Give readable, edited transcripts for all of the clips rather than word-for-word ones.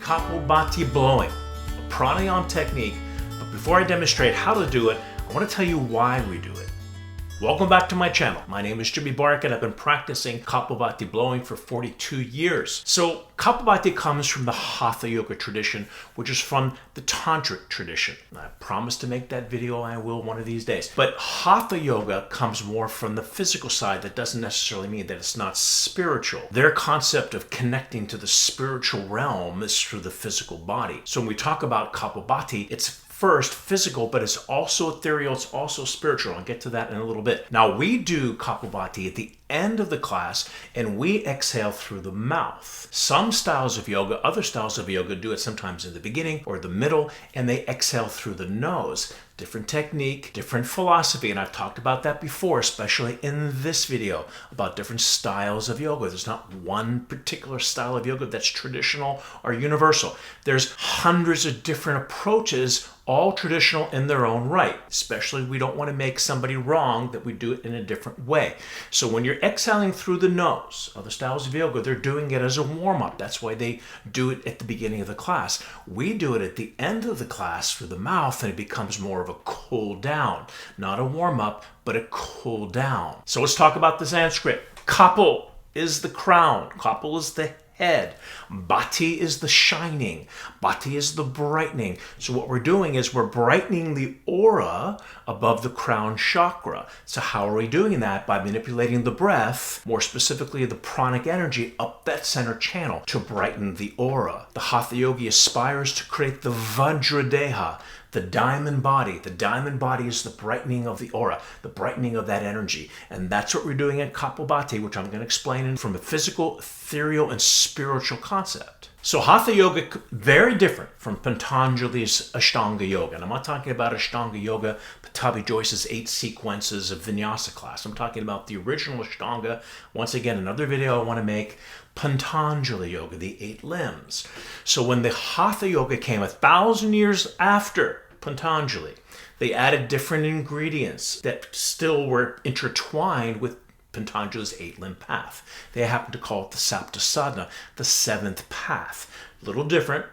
Kapalbhati Blowing, a pranayama technique, but before I demonstrate how to do it, I want to tell you why we do it. Welcome back to my channel. My name is Jimmy Barkan. I've been practicing Kapalbhati Blowing for 42 years. So Kapalbhati comes from the Hatha Yoga tradition, which is from the Tantric tradition. I promise to make that video. I will one of these days. But Hatha Yoga comes more from the physical side. That doesn't necessarily mean that it's not spiritual. Their concept of connecting to the spiritual realm is through the physical body. So when we talk about Kapalbhati, it's first physical, but it's also ethereal, it's also spiritual. I'll get to that in a little bit. Now, we do Kapalbhati at the end of the class, and we exhale through the mouth. Some styles of yoga, other styles of yoga do it sometimes in the beginning or the middle, and they exhale through the nose. Different technique, different philosophy, and I've talked about that before, especially in this video, about different styles of yoga. There's not one particular style of yoga that's traditional or universal. There's hundreds of different approaches, all traditional in their own right. Especially, we don't want to make somebody wrong that we do it in a different way. So when you're exhaling through the nose, other styles of yoga, they're doing it as a warm-up. That's why they do it at the beginning of the class. We do it at the end of the class through the mouth, and it becomes more of a cool down. Not a warm-up, but a cool down. So let's talk about the Sanskrit. Kapal is the crown. Kapal is the head. Bhati is the shining. Bhati is the brightening. So what we're doing is we're brightening the aura above the crown chakra. So how are we doing that? By manipulating the breath, more specifically the pranic energy, up that center channel to brighten the aura. The Hatha Yogi aspires to create the Vajradeha, the diamond body. The diamond body is the brightening of the aura, the brightening of that energy. And that's what we're doing at Kapalbhati, which I'm going to explain from a physical, ethereal, and spiritual concept. So Hatha Yoga, very different from Patanjali's Ashtanga Yoga. And I'm not talking about Ashtanga Yoga, Pattabhi Joyce's 8 sequences of Vinyasa class. I'm talking about the original Ashtanga. Once again, another video I want to make, Patanjali Yoga, the 8 limbs. So when the Hatha Yoga came 1,000 years after Patanjali, they added different ingredients that still were intertwined with Patanjali's 8-limb path. They happen to call it the Saptasadhana, the 7th path. A little different,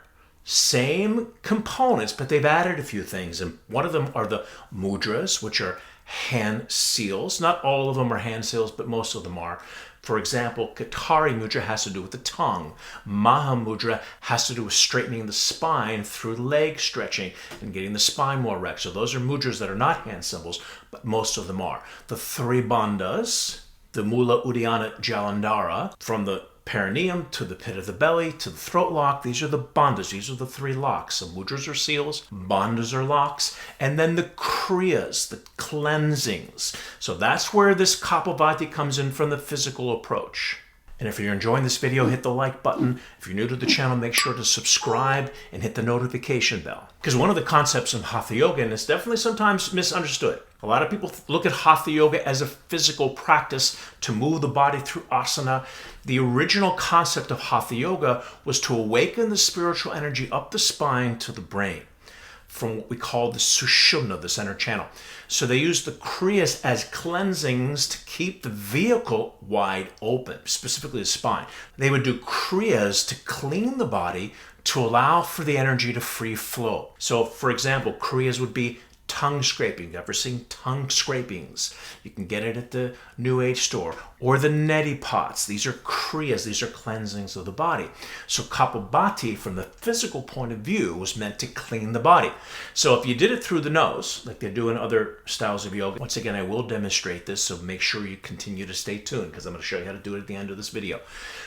same components, but they've added a few things. And one of them are the mudras, which are hand seals. Not all of them are hand seals, but most of them are. For example, Katari Mudra has to do with the tongue. Maha Mudra has to do with straightening the spine through leg stretching and getting the spine more erect. So those are mudras that are not hand symbols, but most of them are. The 3 bandhas, the Mula Uddiyana Jalandhara, from the perineum to the pit of the belly to the throat lock. These are the bandhas. These are the 3 locks. So mudras are seals, bandhas are locks, and then the kriyas, the cleansings. So that's where this Kapalbhati comes in from the physical approach. And if you're enjoying this video, hit the like button. If you're new to the channel, make sure to subscribe and hit the notification bell. Because one of the concepts in Hatha Yoga, and it's definitely sometimes misunderstood, a lot of people look at Hatha Yoga as a physical practice to move the body through asana. The original concept of Hatha Yoga was to awaken the spiritual energy up the spine to the brain, from what we call the Sushumna, the center channel. So they use the kriyas as cleansings to keep the vehicle wide open, specifically the spine. They would do kriyas to clean the body to allow for the energy to free flow. So for example, kriyas would be tongue scraping. You've ever seen tongue scrapings? You can get it at the New Age store. Or the neti pots. These are kriyas. These are cleansings of the body. So Kapalbhati, from the physical point of view, was meant to clean the body. So if you did it through the nose, like they do in other styles of yoga, once again, I will demonstrate this, so make sure you continue to stay tuned, because I'm going to show you how to do it at the end of this video.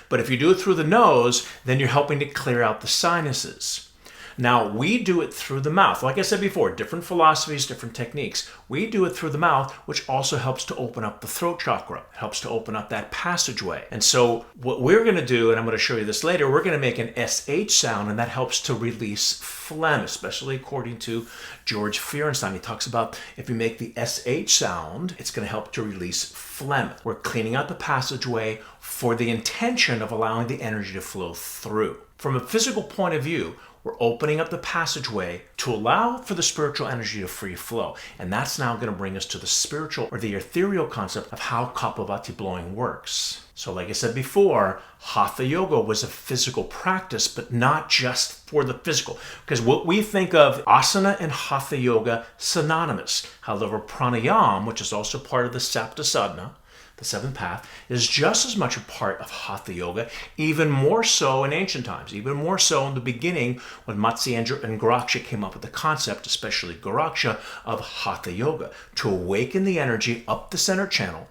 But if you do it through the nose, then you're helping to clear out the sinuses. Now, we do it through the mouth. Like I said before, different philosophies, different techniques. We do it through the mouth, which also helps to open up the throat chakra. It helps to open up that passageway. And so what we're going to do, and I'm going to show you this later, we're going to make an SH sound, and that helps to release phlegm, especially according to George Fehrenstein. He talks about if you make the SH sound, it's going to help to release phlegm. We're cleaning out the passageway for the intention of allowing the energy to flow through. From a physical point of view, we're opening up the passageway to allow for the spiritual energy to free flow. And that's now going to bring us to the spiritual or the ethereal concept of how Kapalbhati blowing works. So like I said before, Hatha Yoga was a physical practice, but not just for the physical. Because what we think of asana and Hatha Yoga synonymous. However, pranayama, which is also part of the Sapta Sadhana, the seventh path, is just as much a part of Hatha Yoga, even more so in ancient times, even more so in the beginning when Matsyendra and Goraksha came up with the concept, especially Goraksha, of Hatha Yoga, to awaken the energy up the center channel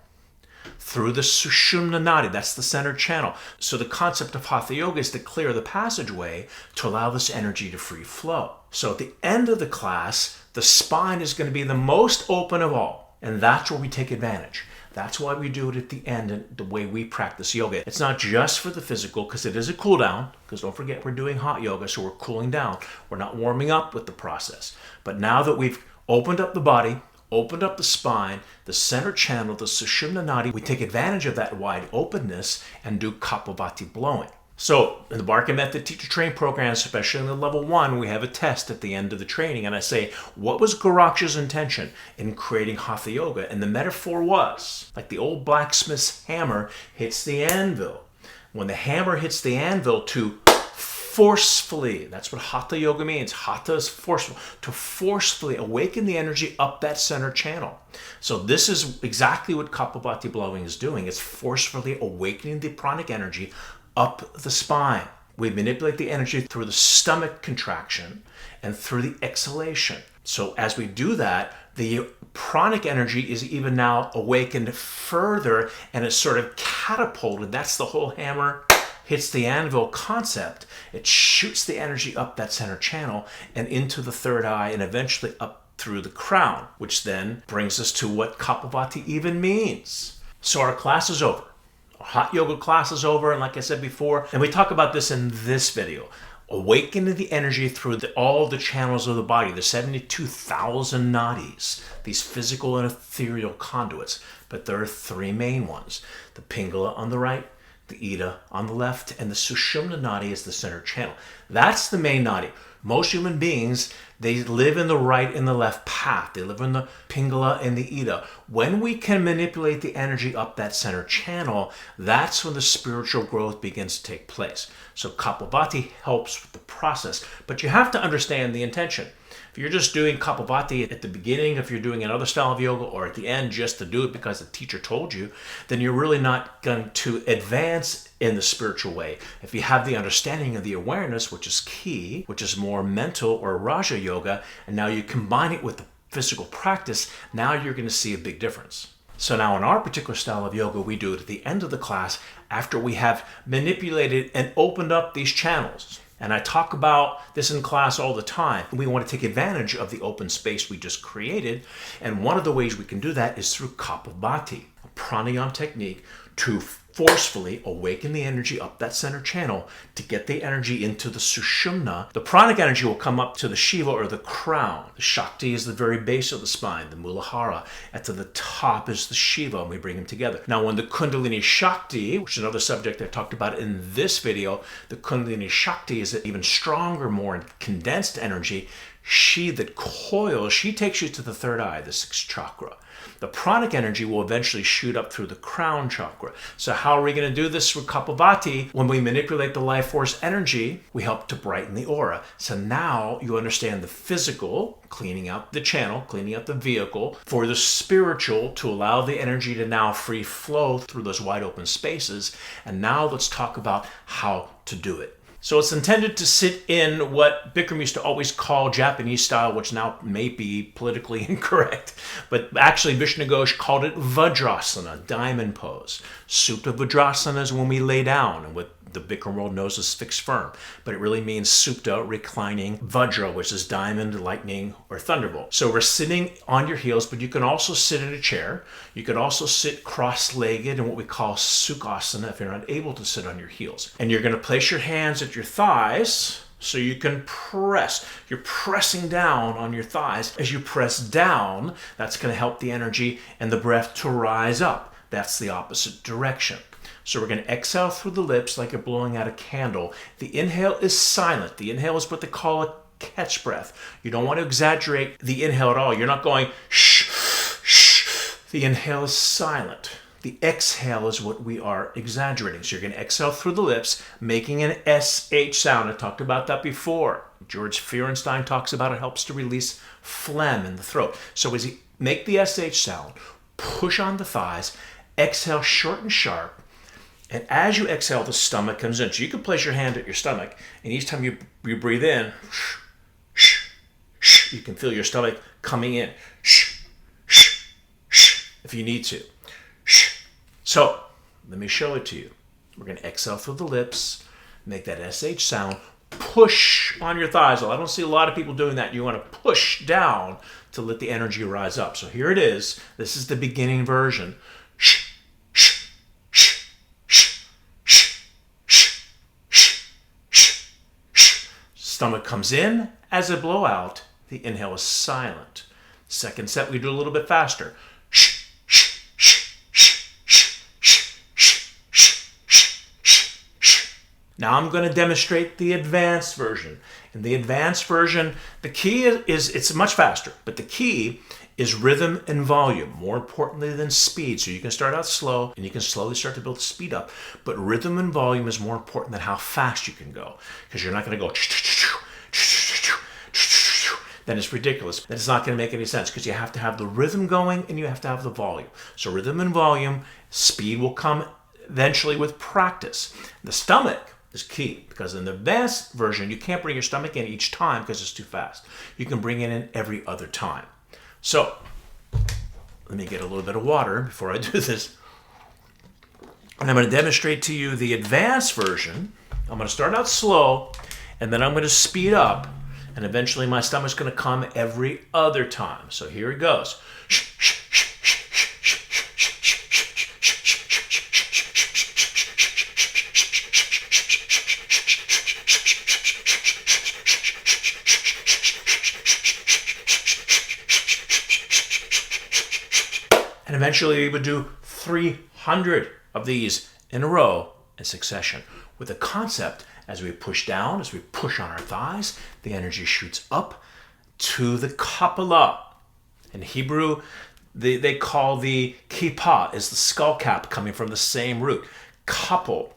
through the Sushumna Nadi, that's the center channel. So the concept of Hatha Yoga is to clear the passageway to allow this energy to free flow. So at the end of the class, the spine is going to be the most open of all, and that's where we take advantage. That's why we do it at the end and the way we practice yoga. It's not just for the physical, because it is a cool down, because don't forget we're doing hot yoga, so we're cooling down. We're not warming up with the process. But now that we've opened up the body, opened up the spine, the center channel, the Sushumna Nadi, we take advantage of that wide openness and do Kapalbhati blowing. So in the Barkan Method Teacher Training Program, especially in the level 1, we have a test at the end of the training, and I say, what was Goraksha's intention in creating Hatha Yoga? And the metaphor was, like the old blacksmith's hammer hits the anvil. When the hammer hits the anvil to forcefully, that's what Hatha Yoga means. Hatha is forceful, to forcefully awaken the energy up that center channel. So this is exactly what Kapalbhati blowing is doing. It's forcefully awakening the pranic energy up the spine. We manipulate the energy through the stomach contraction and through the exhalation. So as we do that, the pranic energy is even now awakened further and is sort of catapulted. That's the whole hammer hits the anvil concept. It shoots the energy up that center channel and into the third eye and eventually up through the crown, which then brings us to what Kapalbhati even means. So our class is over. Hot yoga class is over, and like I said before, and we talk about this in this video, awakening the energy through all the channels of the body, the 72,000 nadis, these physical and ethereal conduits. But there are three main ones: the Pingala on the right, the Ida on the left, and the Sushumna Nadi is the center channel. That's the main nadi. Most human beings, they live in the right and the left path. They live in the Pingala and the Ida. When we can manipulate the energy up that center channel, that's when the spiritual growth begins to take place. So Kapalbhati helps with the process, but you have to understand the intention. If you're just doing Kapalbhati at the beginning, if you're doing another style of yoga, or at the end just to do it because the teacher told you, then you're really not going to advance in the spiritual way. If you have the understanding of the awareness, which is key, which is more mental or Raja yoga, and now you combine it with the physical practice, now you're going to see a big difference. So now in our particular style of yoga, we do it at the end of the class after we have manipulated and opened up these channels. And I talk about this in class all the time. We want to take advantage of the open space we just created. And one of the ways we can do that is through Kapalbhati, a pranayama technique to forcefully awaken the energy up that center channel to get the energy into the Sushumna. The pranic energy will come up to the Shiva or the crown. The Shakti is the very base of the spine, the Muladhara. At the top is the Shiva, and we bring them together. Now when the Kundalini Shakti, which is another subject I talked about in this video, the Kundalini Shakti is an even stronger, more condensed energy. She that coils, she takes you to the third eye, the sixth chakra. The pranic energy will eventually shoot up through the crown chakra. So how are we going to do this with Kapalbhati? When we manipulate the life force energy, we help to brighten the aura. So now you understand the physical, cleaning out the channel, cleaning out the vehicle, for the spiritual, to allow the energy to now free flow through those wide open spaces. And now let's talk about how to do it. So it's intended to sit in what Bikram used to always call Japanese style, which now may be politically incorrect. But actually, Vishnu Ghosh called it Vajrasana, diamond pose. Supta Vajrasana is when we lay down, and what the Bikram world knows as fixed firm. But it really means Supta, reclining, Vajra, which is diamond, lightning, or thunderbolt. So we're sitting on your heels, but you can also sit in a chair. You can also sit cross-legged in what we call Sukhasana if you're not able to sit on your heels. And you're going to place your hands at your thighs so you can press. You're pressing down on your thighs. As you press down, that's going to help the energy and the breath to rise up. That's the opposite direction. So we're going to exhale through the lips like you're blowing out a candle. The inhale is silent. The inhale is what they call a catch breath. You don't want to exaggerate the inhale at all. You're not going shh, shh. The inhale is silent. The exhale is what we are exaggerating. So you're going to exhale through the lips, making an SH sound. I talked about that before. George Fehrenstein talks about it helps to release phlegm in the throat. So as you make the SH sound, push on the thighs, exhale short and sharp, and as you exhale, the stomach comes in. So you can place your hand at your stomach, and each time you breathe in, you can feel your stomach coming in, if you need to. So let me show it to you. We're going to exhale through the lips, make that SH sound, push on your thighs. Well, I don't see a lot of people doing that. You want to push down to let the energy rise up. So here it is. This is the beginning version. Stomach comes in. As I blow out, the inhale is silent. Second set, we do a little bit faster. Now I'm going to demonstrate the advanced version. In the advanced version, the key is it's much faster, but the key is rhythm and volume, more importantly than speed. So you can start out slow and you can slowly start to build speed up, but rhythm and volume is more important than how fast you can go, because you're not going to go then it's ridiculous. Then it's not going to make any sense, because you have to have the rhythm going and you have to have the volume. So rhythm and volume, speed will come eventually with practice. The stomach is key, because in the advanced version, you can't bring your stomach in each time because it's too fast. You can bring it in every other time. So let me get a little bit of water before I do this. And I'm going to demonstrate to you the advanced version. I'm going to start out slow, and then I'm going to speed up, and eventually my stomach's going to come every other time. So here it goes. And eventually we would do 300 of these in a row in succession, with the concept as we push down, as we push on our thighs, the energy shoots up to the kapala. In Hebrew, they call the kippah is the skull cap, coming from the same root. Kapal,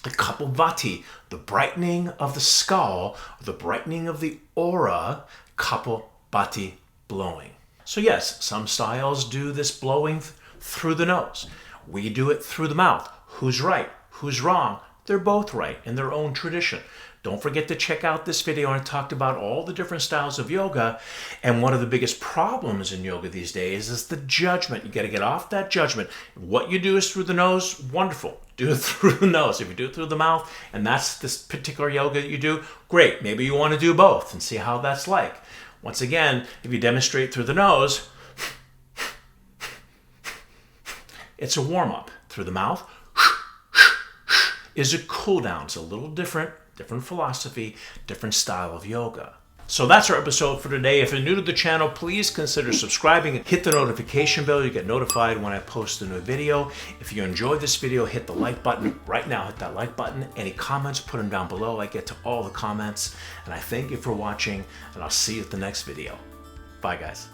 the KAPALBHATI, the brightening of the skull, the brightening of the aura, KAPALBHATI blowing. So yes, some styles do this blowing through the nose. We do it through the mouth. Who's right? Who's wrong? They're both right in their own tradition. Don't forget to check out this video. I talked about all the different styles of yoga. And one of the biggest problems in yoga these days is the judgment. You got to get off that judgment. What you do is through the nose, wonderful. Do it through the nose. If you do it through the mouth, and that's this particular yoga that you do, great. Maybe you want to do both and see how that's like. Once again, if you demonstrate through the nose, it's a warm-up. Through the mouth is a cool down. It's a little different philosophy, different style of yoga. So that's our episode for today. If you're new to the channel, please consider subscribing and hit the notification bell. You get notified when I post a new video. If you enjoyed this video, hit the like button right now. Hit that like button. Any comments, put them down below. I get to all the comments. And I thank you for watching, and I'll see you at the next video. Bye, guys.